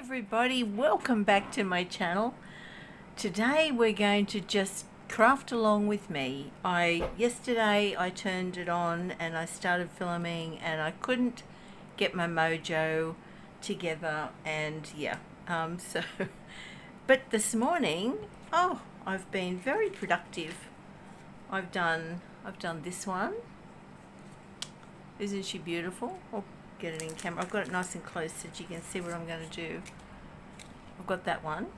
everybody, welcome back to my channel. Today we're going to just craft along with me. Yesterday I turned it on and I started filming and I couldn't get my mojo together, and but this morning, I've been very productive. I've done this one. Isn't she beautiful? I'll get it in camera. I've got it nice and close so that you can see what I'm going to do. I've got that one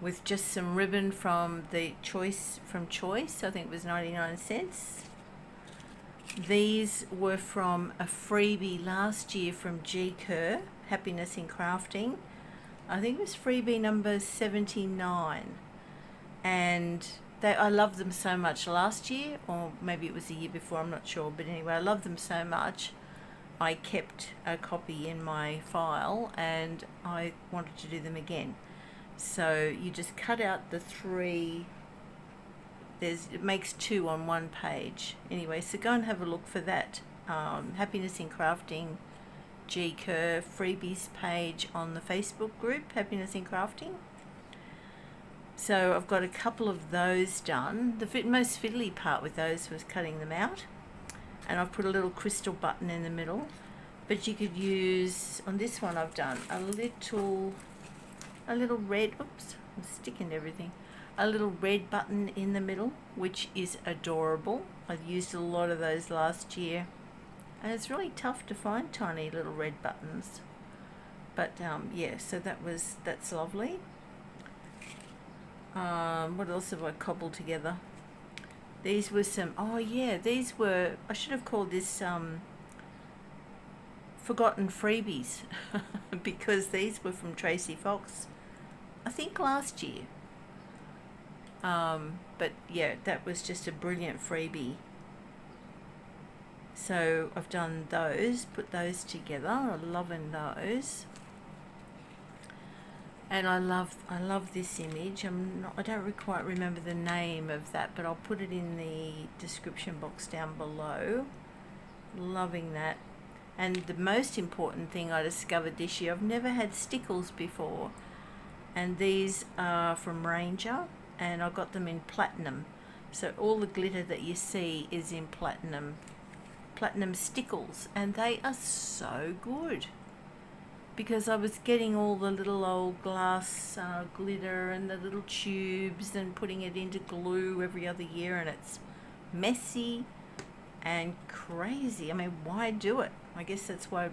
with just some ribbon from Choice. I think it was 99 cents. These were from a freebie last year from G Kerr, Happiness in Crafting. I think it was freebie number 79, and I loved them so much last year, or maybe it was the year before, I'm not sure, but anyway, I loved them so much I kept a copy in my file and I wanted to do them again. So you just cut out the three, it makes two on one page. Anyway, so go and have a look for that. Happiness in Crafting G Kerr freebies page on the Facebook group, Happiness in Crafting. So I've got a couple of those done. The most fiddly part with those was cutting them out, and I've put a little crystal button in the middle, but you could use, on this one I've done a little red, oops, I'm sticking to everything, a little red button in the middle, which is adorable. I've used a lot of those last year, and it's really tough to find tiny little red buttons, but yeah, so that's lovely. What else have I cobbled together? These were some, these were, I should have called this forgotten freebies because these were from Tracy Fox, I think last year. But yeah, that was just a brilliant freebie. So I've done those, put those together. I'm loving those. And I love this image. I don't quite remember the name of that, but I'll put it in the description box down below. Loving that. And the most important thing I discovered this year, I've never had stickles before, and these are from Ranger, and I got them in platinum. So all the glitter that you see is in platinum stickles, and they are so good, because I was getting all the little old glass glitter and the little tubes and putting it into glue every other year, and it's messy and crazy. I mean, why do it? I guess that's why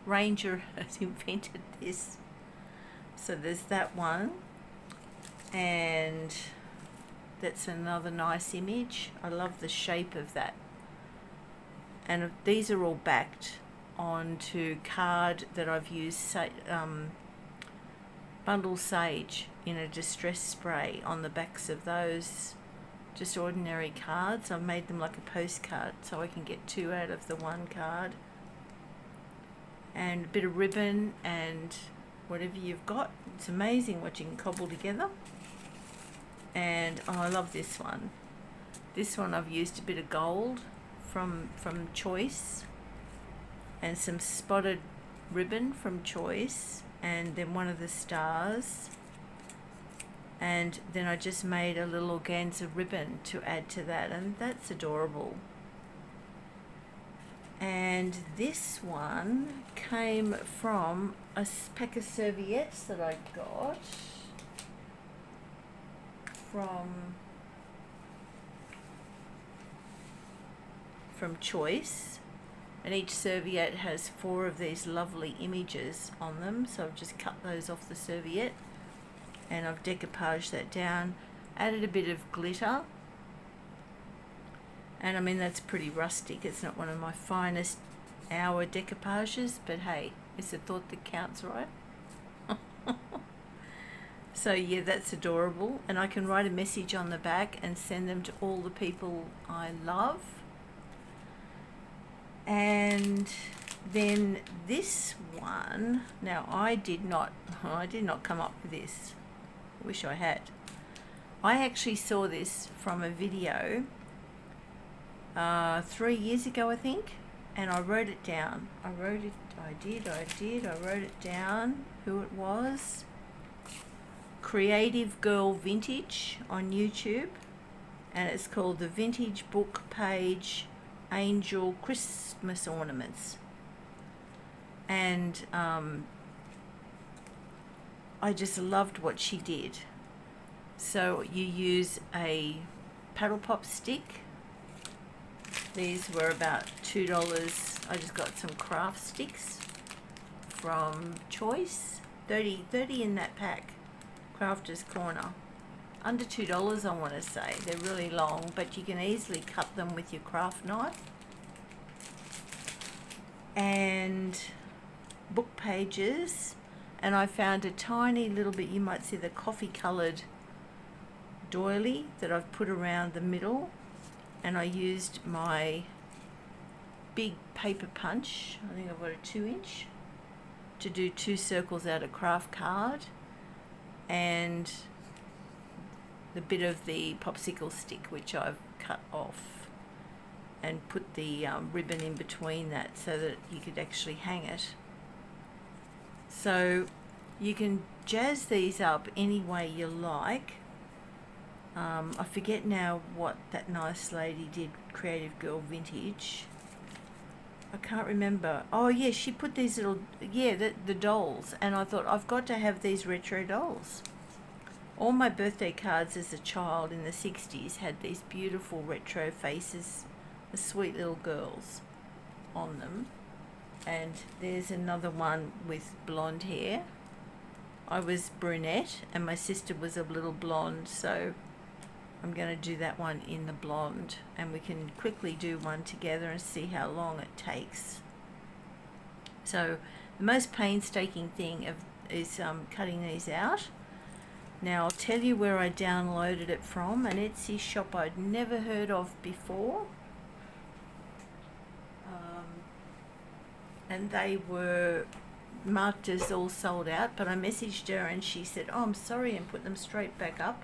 Ranger has invented this. So there's that one, and that's another nice image. I love the shape of that. And these are all backed onto card that I've used bundle sage in a distress spray on the backs of those, just ordinary cards. I've made them like a postcard so I can get two out of the one card, and a bit of ribbon and whatever you've got. It's amazing what you can cobble together. And I love this one. This one I've used a bit of gold from Choice, and some spotted ribbon from Choice, and then one of the stars, and then I just made a little organza ribbon to add to that, and that's adorable. And this one came from a pack of serviettes that I got from Choice, and each serviette has 4 of these lovely images on them, so I've just cut those off the serviette and I've decoupaged that down, added a bit of glitter, and I mean, that's pretty rustic. It's not one of my finest hour decoupages, but hey, it's a thought that counts, right? So yeah, that's adorable, and I can write a message on the back and send them to all the people I love. And then this one, now I did not come up with this. I wish I had. I actually saw this from a video 3 years ago, I think, and I wrote it down. I wrote it down, who it was. Creative Girl Vintage on YouTube, and it's called the Vintage Book Page Angel Christmas Ornaments. And I just loved what she did. So you use a paddle pop stick. These were about $2. I just got some craft sticks from Choice. 30 in that pack. Crafter's Corner. Under $2, I want to say. They're really long, but you can easily cut them with your craft knife. And book pages. And I found a tiny little bit, you might see the coffee coloured doily that I've put around the middle. And I used my big paper punch, I think I've got a 2-inch, to do 2 circles out of craft card, and the bit of the popsicle stick which I've cut off and put the ribbon in between that so that you could actually hang it. So you can jazz these up any way you like. I forget now what that nice lady did, Creative Girl Vintage. I can't remember. Oh yeah, she put these little, the dolls, and I thought I've got to have these retro dolls. All my birthday cards as a child in the 60s had these beautiful retro faces, the sweet little girls on them. And there's another one with blonde hair. I was brunette and my sister was a little blonde, so I'm going to do that one in the blonde, and we can quickly do one together and see how long it takes. So the most painstaking thing is cutting these out. Now I'll tell you where I downloaded it from, an Etsy shop I'd never heard of before. And they were marked as all sold out, but I messaged her and she said, oh, I'm sorry, and put them straight back up.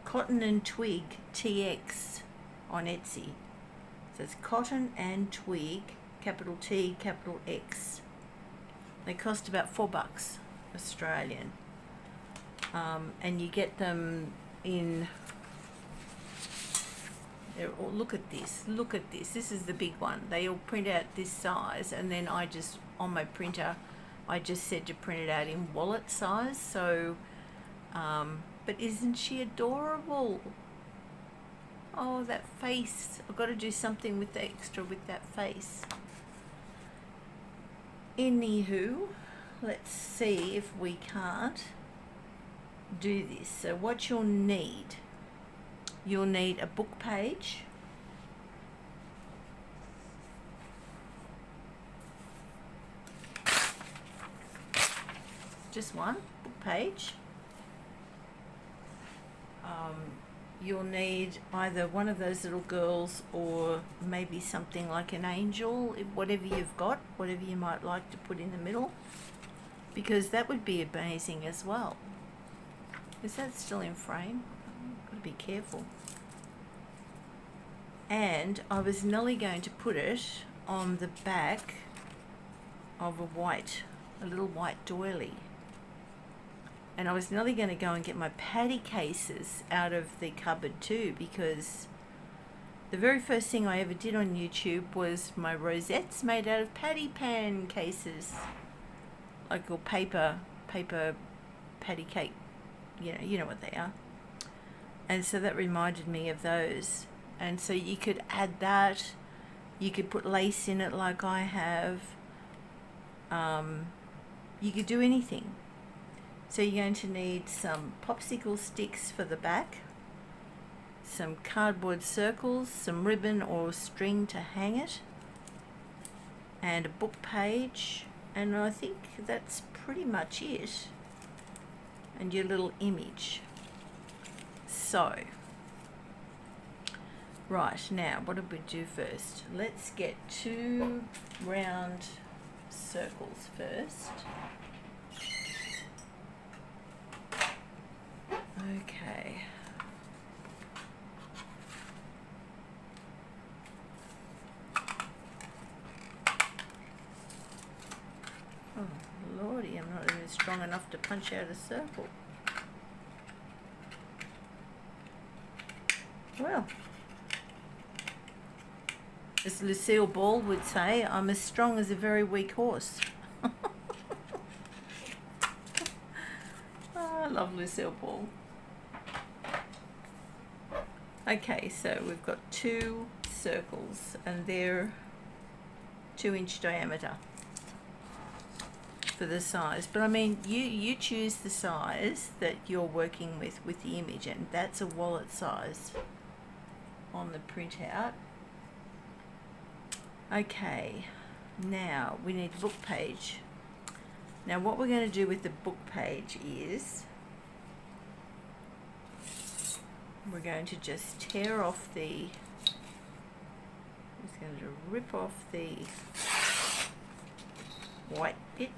CottonandTwigTX on Etsy. So it's Cotton and Twig, capital T, capital X. They cost about $4 Australian. And you get them in, oh, look at this, this is the big one. They all print out this size, and then I just, on my printer, I just said to print it out in wallet size. So but isn't she adorable? Oh, that face. I've got to do something with the extra with that face. Anywho, let's see if we can't do this. So what you'll need a book page, just one book page. You'll need either one of those little girls or maybe something like an angel, whatever you've got, whatever you might like to put in the middle, because that would be amazing as well. Is that still in frame? I've got to be careful. And I was nearly going to put it on the back of a little white doily. And I was nearly going to go and get my patty cases out of the cupboard too, because the very first thing I ever did on YouTube was my rosettes made out of patty pan cases, like, or paper patty cake, you know what they are. And so that reminded me of those. And so you could add that, you could put lace in it like I have, you could do anything. So you're going to need some popsicle sticks for the back, some cardboard circles, some ribbon or string to hang it, and a book page, and I think that's pretty much it, and your little image. So, right, now what did we do first? Let's get 2 round circles first. Okay. Oh lordy, I'm not even strong enough to punch out a circle. Well, as Lucille Ball would say, I'm as strong as a very weak horse. Oh, I love Lucille Ball. Okay, so we've got 2 circles and they're 2-inch diameter for the size. But I mean, you choose the size that you're working with the image, and that's a wallet size on the printout. Okay, now we need a book page. Now what we're going to do with the book page is we're going to just tear off the, just going to rip off the white bit.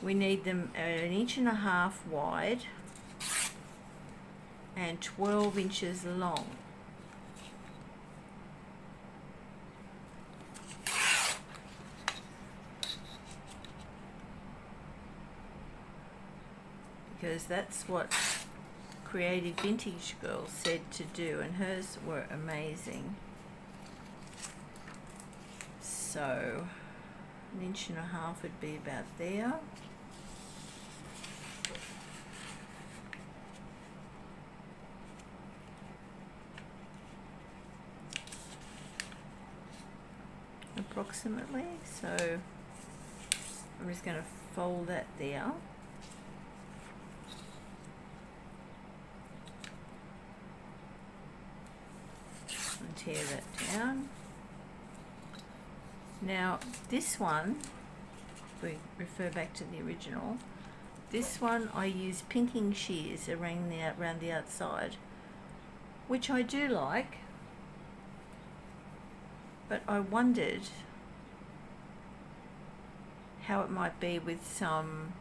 We need them 1.5 inches wide and 12 inches long. Because that's what Creative Vintage Girl said to do, and hers were amazing. So 1.5 inches would be about there. Approximately. So I'm just going to fold that there. And tear that down. Now this one, if we refer back to the original, this one I use pinking shears around the outside, which I do like, but I wondered how it might be with some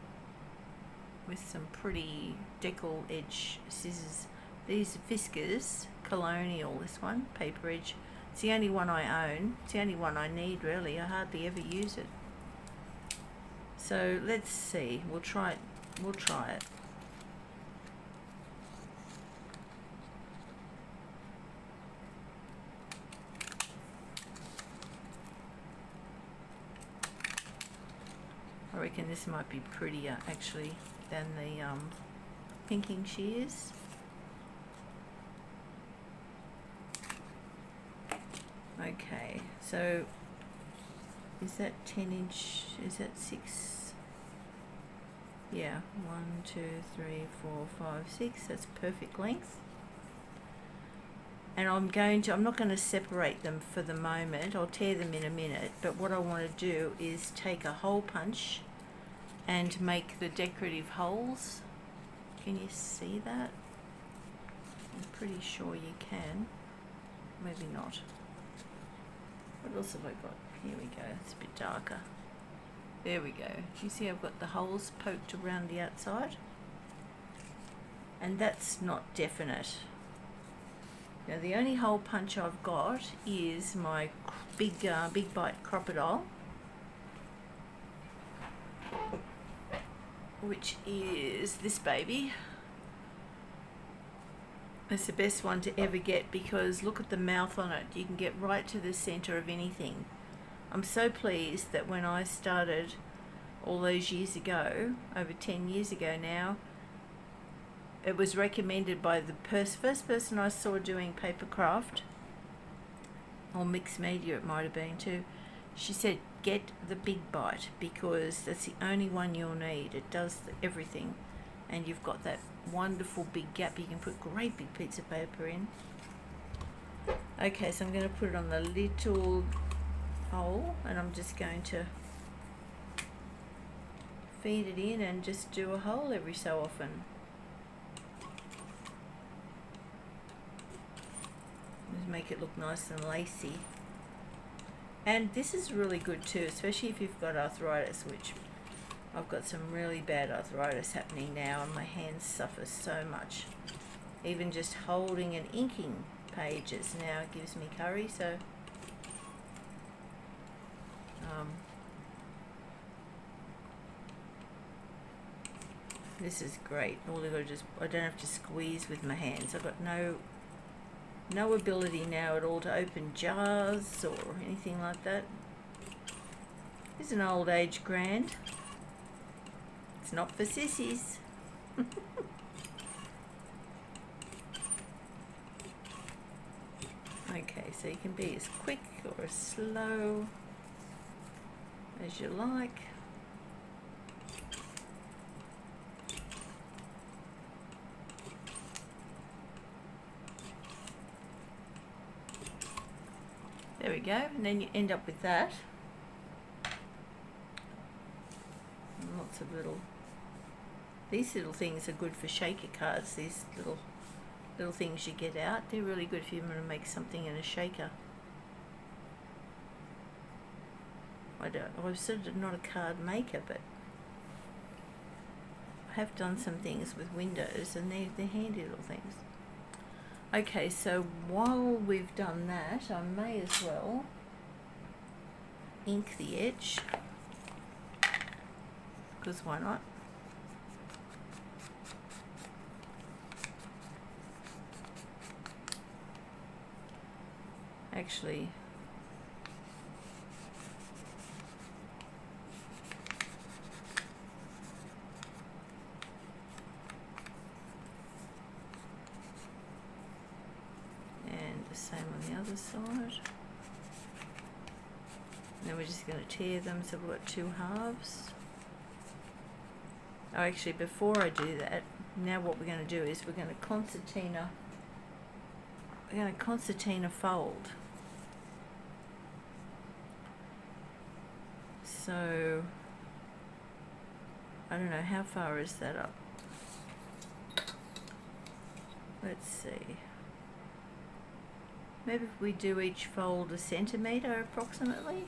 pretty decal edge scissors. These are Fiskars Colonial, this one, paper edge. It's the only one I own. It's the only one I need, really. I hardly ever use it. So let's see. We'll try it. We'll try it. I reckon this might be prettier, actually, than the pinking shears. Okay, so is that 10 inch, is that 6? Yeah, 1, 2, 3, 4, 5, 6, that's perfect length. And I'm not going to separate them for the moment, I'll tear them in a minute, but what I want to do is take a hole punch and make the decorative holes. Can you see that? I'm pretty sure you can, maybe not. What else have I got? Here we go, it's a bit darker. There we go. You see I've got the holes poked around the outside, and that's not definite. Now the only hole punch I've got is my big bite crocodile, which is this baby. It's the best one to ever get because look at the mouth on it. You can get right to the center of anything. I'm so pleased that when I started all those years ago, over 10 years ago now, it was recommended by the first person I saw doing paper craft, or mixed media it might have been too. She said get the big bite because that's the only one you'll need. It does everything, and you've got that wonderful big gap you can put great big pieces of paper in. Okay, so I'm going to put it on the little hole, and I'm just going to feed it in and just do a hole every so often. Just make it look nice and lacy. And this is really good too, especially if you've got arthritis, which I've got some really bad arthritis happening now and my hands suffer so much. Even just holding and inking pages now gives me curry, so This is great. All I've got to just, I don't have to squeeze with my hands. I've got no ability now at all to open jars or anything like that. This is an old age grand. It's not for sissies. Okay, so you can be as quick or as slow as you like. There we go, and then you end up with that. And lots of these little things are good for shaker cards, these little things you get out. They're really good if you want to make something in a shaker. I'm sort of not a card maker, but I have done some things with windows, and they're handy little things. Okay, so while we've done that, I may as well ink the edge, because why not? Actually, and the same on the other side. And then we're just going to tear them, so we've got two halves. Oh, actually, before I do that, now what we're going to do is we're going to concertina fold. So I don't know, how far is that up? Let's see. Maybe if we do each fold a centimetre approximately.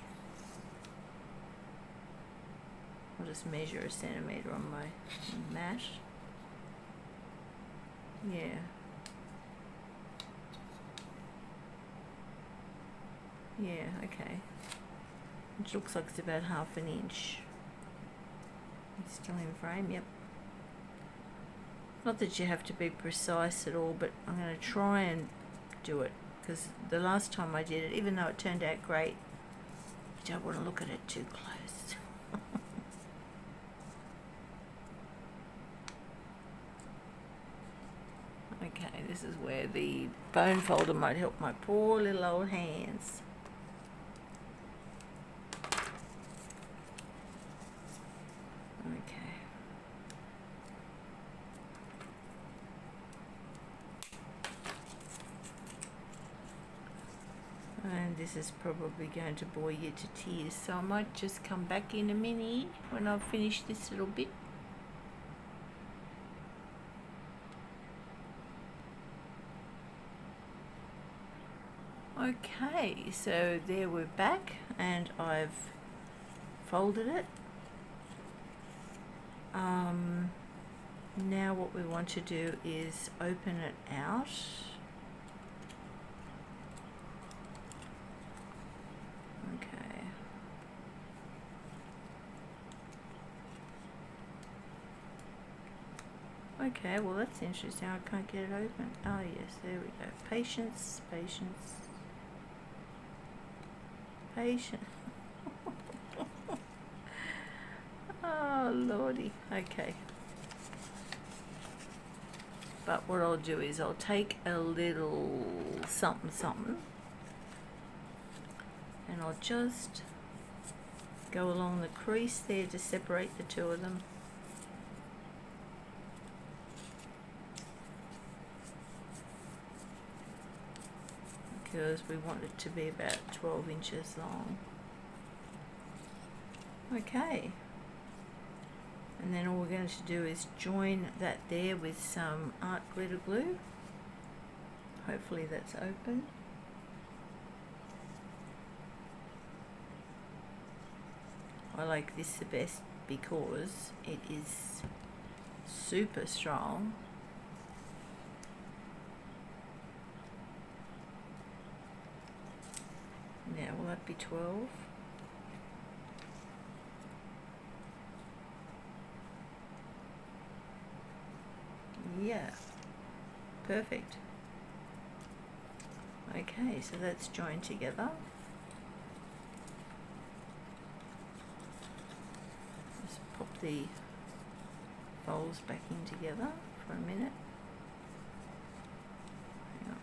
I'll just measure a centimetre on my mat. Yeah. Yeah, okay. Which looks like it's about ½ an inch. It's still in frame, yep. Not that you have to be precise at all, but I'm going to try and do it, because the last time I did it, even though it turned out great, you don't want to look at it too close. Okay, this is where the bone folder might help my poor little old hands. Okay. And this is probably going to bore you to tears, so I might just come back in a minute when I've finished this little bit. Okay, so there we're back, and I've folded it. Now what we want to do is open it out. Okay. Okay, well that's interesting. I can't get it open. Oh yes, there we go. Patience, patience, patience. Oh lordy. Okay. But what I'll do is I'll take a little something something, and I'll just go along the crease there to separate the two of them. Because we want it to be about 12 inches long. Okay. And then all we're going to do is join that there with some art glitter glue. Hopefully that's open. I like this the best because it is super strong. Now will that be 12? yeah, perfect. Okay, so that's joined together. Just pop the folds back in together for a minute. Hang on.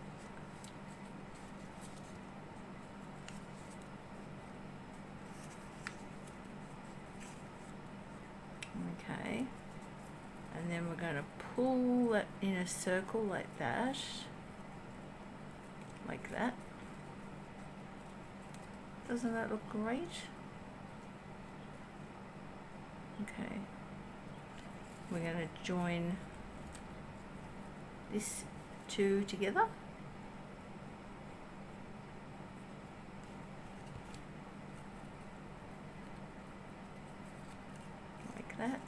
Okay, and then we're going to pull that in a circle like that. Like that. Doesn't that look great? Okay. We're going to join this two together. Like that.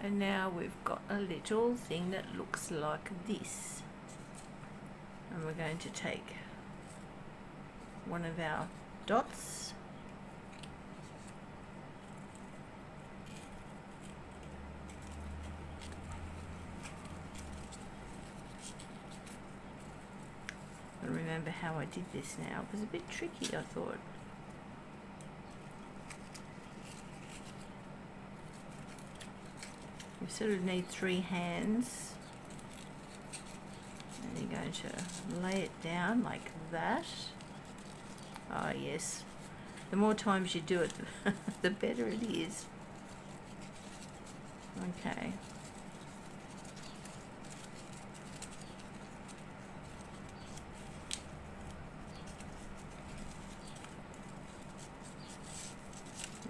And now we've got a little thing that looks like this. And we're going to take one of our dots I remember how I did this now. It was a bit tricky, I thought. You sort of need 3 hands. And you're going to lay it down like that. Ah, yes. The more times you do it, the better it is. Okay.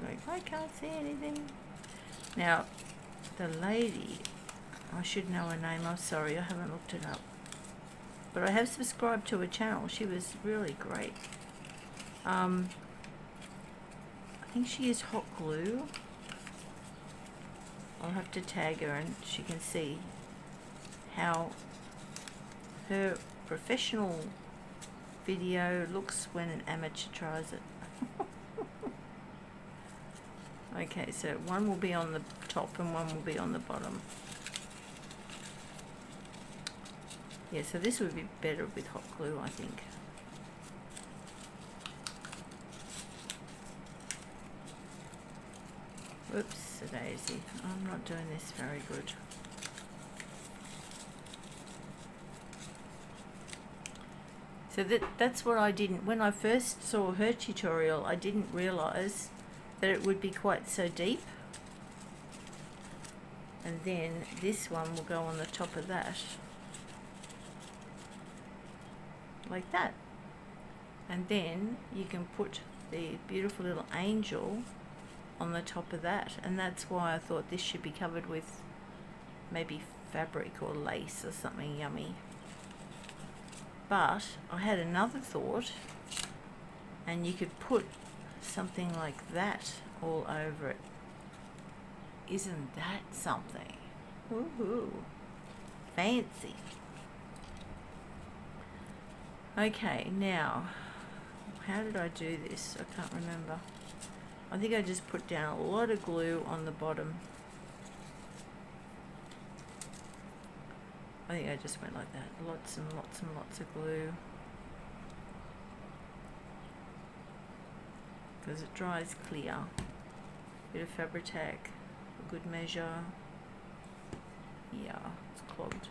Like, I can't see anything. Now, the lady, I should know her name. I'm sorry, I haven't looked it up. But I have subscribed to her channel. She was really great. I think she is hot glue. I'll have to tag her and she can see how her professional video looks when an amateur tries it. Okay, so one will be on the top and one will be on the bottom. Yeah, so this would be better with hot glue, I think. Oops, a daisy. I'm not doing this very good. So that's what I didn't, when I first saw her tutorial, I didn't realise that it would be quite so deep. And then this one will go on the top of that. Like that. And then you can put the beautiful little angel on the top of that, and that's why I thought this should be covered with maybe fabric or lace or something yummy. But I had another thought, and you could put something like that all over it. Isn't that something? Woohoo! Fancy. Okay, now how did I do this? I can't remember. I think I just put down a lot of glue on the bottom. I think I just went like that. Lots and lots and lots of glue. Because it dries clear. Bit of Fabri-Tac, a good measure. Yeah, it's clogged.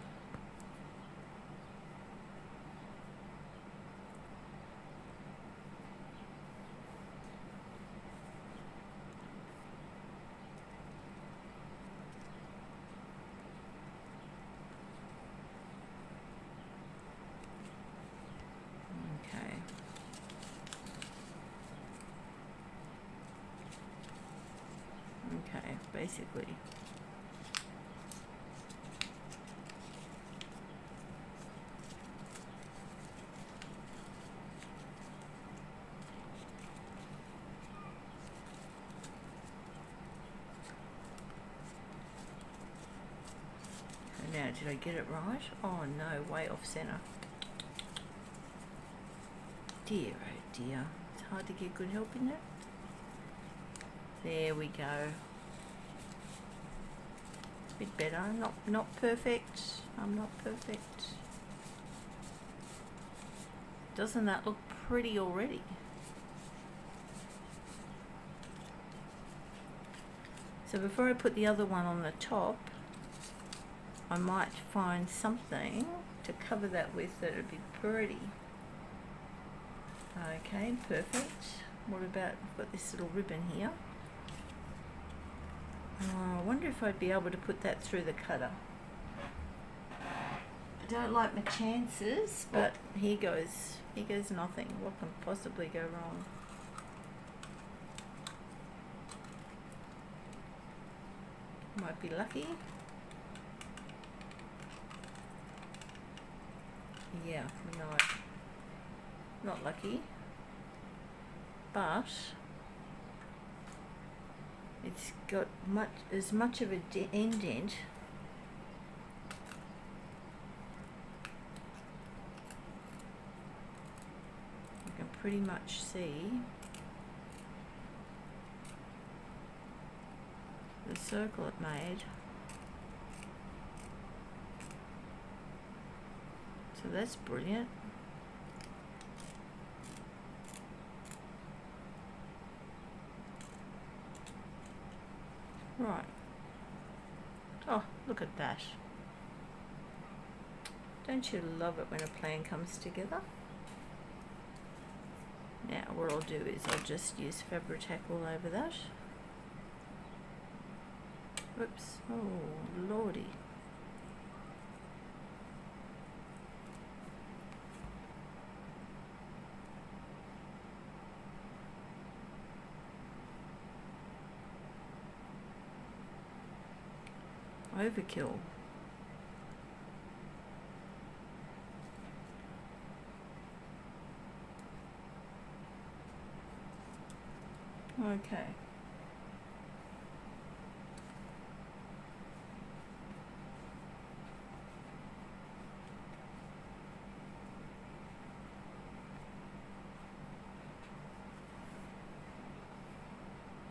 Okay, basically. And now, did I get it right? Oh no, way off center. Dear, oh dear. It's hard to get good help in that. There we go. bit better. Not perfect. I'm not perfect. Doesn't that look pretty already? So before I put the other one on the top, I might find something to cover that with that would be pretty. Okay, perfect. What about, I've got this little ribbon here. I wonder if I'd be able to put that through the cutter. I don't like my chances, but here goes nothing. What can possibly go wrong? Might be lucky. Yeah, no, not lucky, but it's got as much of a indent you can pretty much see the circle it made. So that's brilliant. Right. Oh, look at that. Don't you love it when a plan comes together? Now what I'll do is I'll just use Fabri-Tac all over that. Oops. Oh, lordy. Overkill. Okay.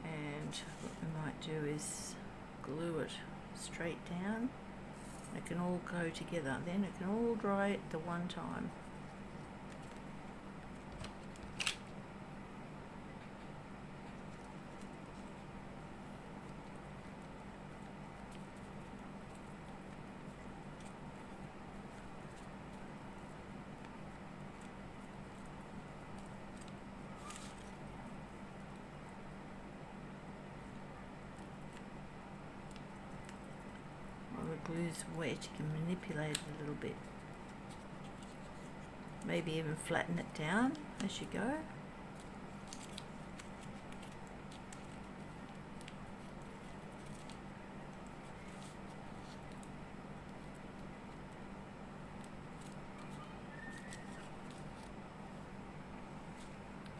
And what we might do is glue it straight down. It can all go together, then it can all dry at the one time. Glue's wet, you can manipulate it a little bit. Maybe even flatten it down as you go.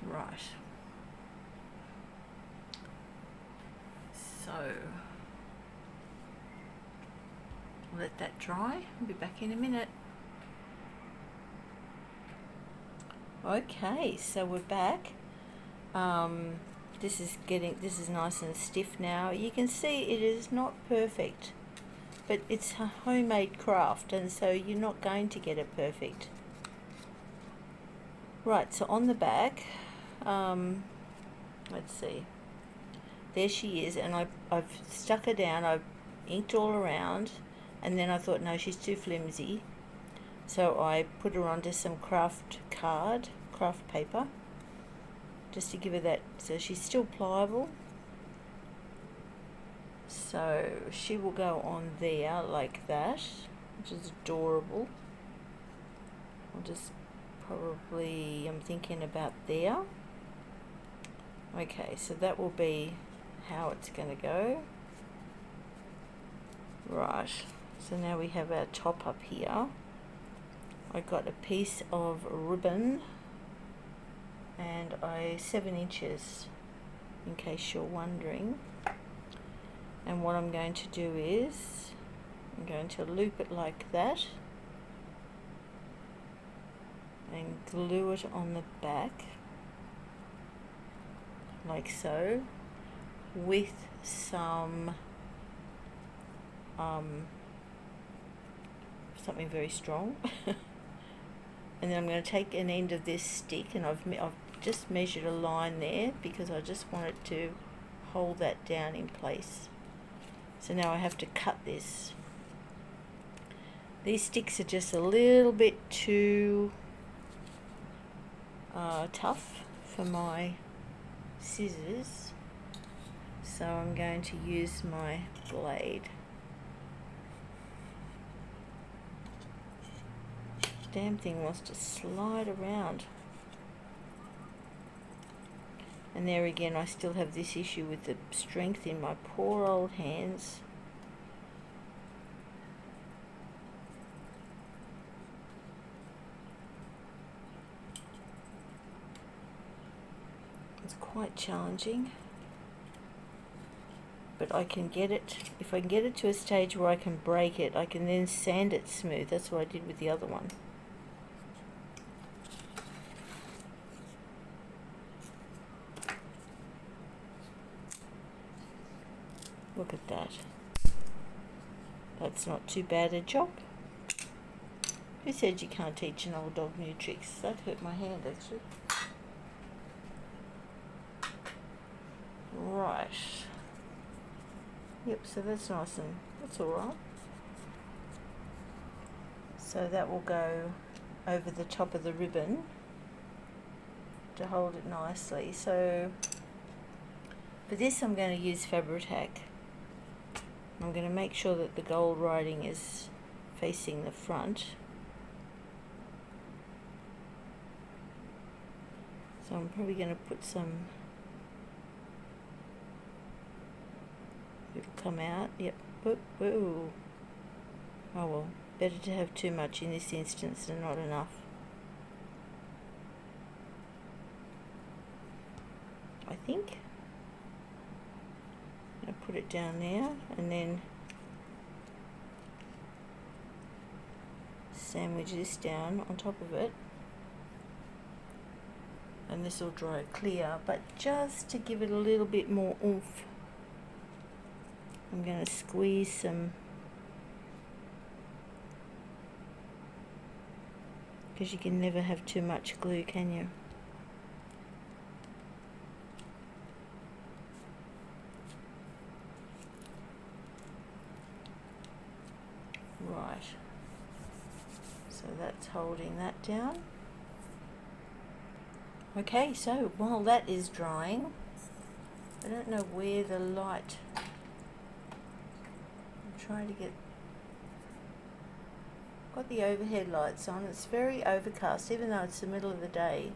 Right. So let that dry. I'll be back in a minute. Okay, so we're back. This is nice and stiff now. You can see it is not perfect, but it's a homemade craft, and so you're not going to get it perfect. Right, so on the back, let's see. There she is, and I've stuck her down. I've inked all around. And then I thought, no, she's too flimsy. So I put her onto some craft paper, just to give her that, so she's still pliable. So she will go on there like that, which is adorable. I'll just probably, I'm thinking about there. Okay, so that will be how it's going to go. Right. So now we have our top up here. I got a piece of ribbon and 7 inches, in case you're wondering. And what I'm going to do is I'm going to loop it like that and glue it on the back like so, with some something very strong. And then I'm going to take an end of this stick, and I've just measured a line there because I just want it to hold that down in place. So now I have to cut this. These sticks are just a little bit too tough for my scissors, so I'm going to use my blade. Damn thing wants to slide around. And there again, I still have this issue with the strength in my poor old hands. It's quite challenging, but I can get it. If I can get it to a stage where I can break it, I can then sand it smooth. That's what I did with the other one. Look at that. That's not too bad a job. Who said you can't teach an old dog new tricks? That hurt my hand actually. Right. Yep, so that's nice and that's alright. So that will go over the top of the ribbon to hold it nicely. So for this I'm going to use Fabri-Tac. I'm going to make sure that the gold writing is facing the front. So I'm probably going to put some, it'll come out, yep, whoop, whoa. Oh well, better to have too much in this instance than not enough. I think. I'll put it down there and then sandwich this down on top of it, and this will dry clear, but just to give it a little bit more oomph, I'm going to squeeze some, because you can never have too much glue, can you? Right, so that's holding that down. Okay, so while that is drying, I don't know where the light, I'm trying to get, got the overhead lights on, it's very overcast even though it's the middle of the day.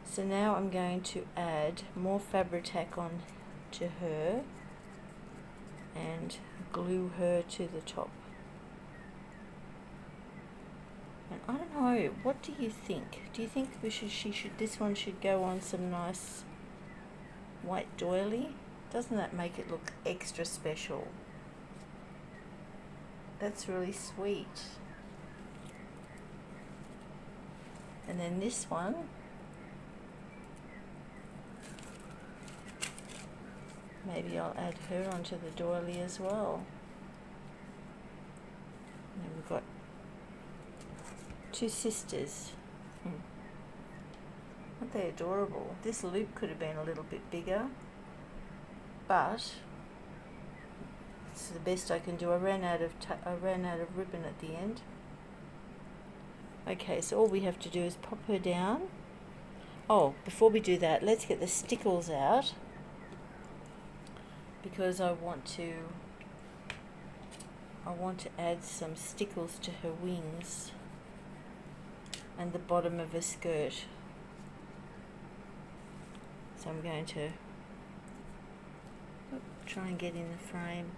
So now I'm going to add more Fabri-Tac on to her and glue her to the top. And I don't know, what do you think? Do you think this one should go on some nice white doily? Doesn't that make it look extra special? That's really sweet. And then this one, maybe I'll add her onto the doily as well. And we've got two sisters. Aren't they adorable? This loop could have been a little bit bigger, but it's the best I can do. I ran out of ribbon at the end. Okay, so all we have to do is pop her down. Oh, before we do that, let's get the stickles out, because I want to add some stickles to her wings and the bottom of her skirt. So I'm going to try and get in the frame.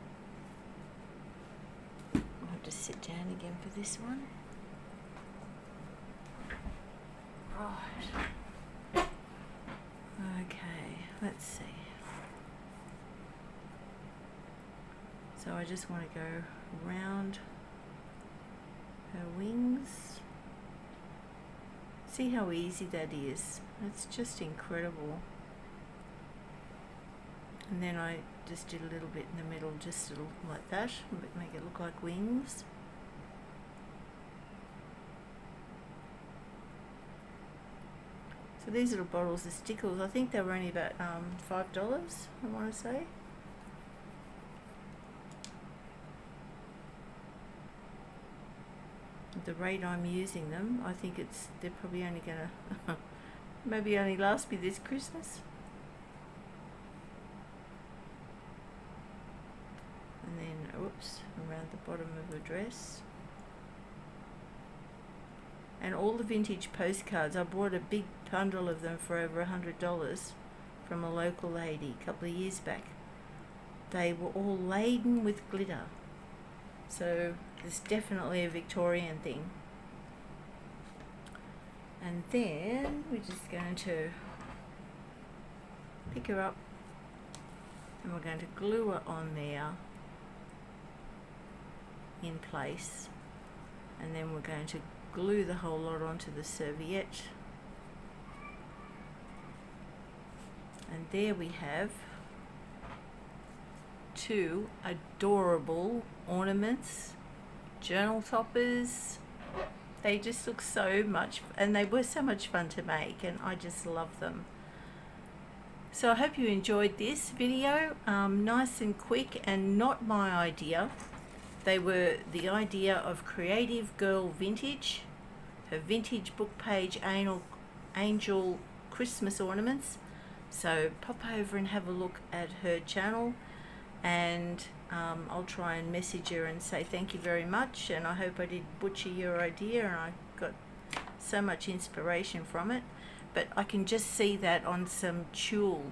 I'll have to sit down again for this one. Right. Okay, let's see. So I just want to go around her wings. See how easy that is? It's just incredible. And then I just did a little bit in the middle, just a little like that, make it look like wings. So these little bottles of stickles, I think they were only about $5, I want to say. At the rate I'm using them, I think they're probably only gonna maybe only last me this Christmas. And then, oops, around the bottom of the dress. And all the vintage postcards, I bought a big bundle of them for over $100 from a local lady a couple of years back. They were all laden with glitter. So it's definitely a Victorian thing. And then we're just going to pick her up and we're going to glue her on there in place. And then we're going to glue the whole lot onto the serviette. And there we have two adorable ornaments, journal toppers. They just look so much, and they were so much fun to make, and I just love them. So I hope you enjoyed this video. Nice and quick, and not my idea. They were the idea of Creative Girl Vintage, her vintage book page angel Christmas ornaments. So pop over and have a look at her channel, and I'll try and message her and say thank you very much, and I hope I did butcher your idea and I got so much inspiration from it. But I can just see that on some tulle.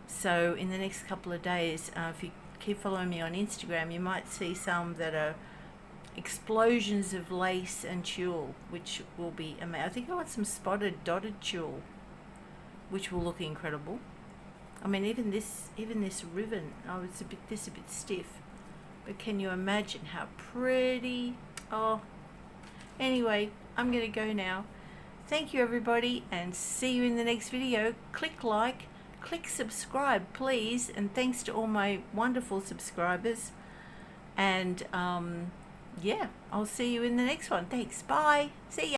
So in the next couple of days, if you keep following me on Instagram, you might see some that are explosions of lace and tulle, which will be amazing. I think I want some spotted dotted tulle, which will look incredible. I mean, even this ribbon, oh, it's a bit stiff, but can you imagine how pretty? Oh, anyway, I'm gonna go now. Thank you everybody, and see you in the next video. Click like, click subscribe please, and thanks to all my wonderful subscribers. And yeah, I'll see you in the next one. Thanks, bye, see ya.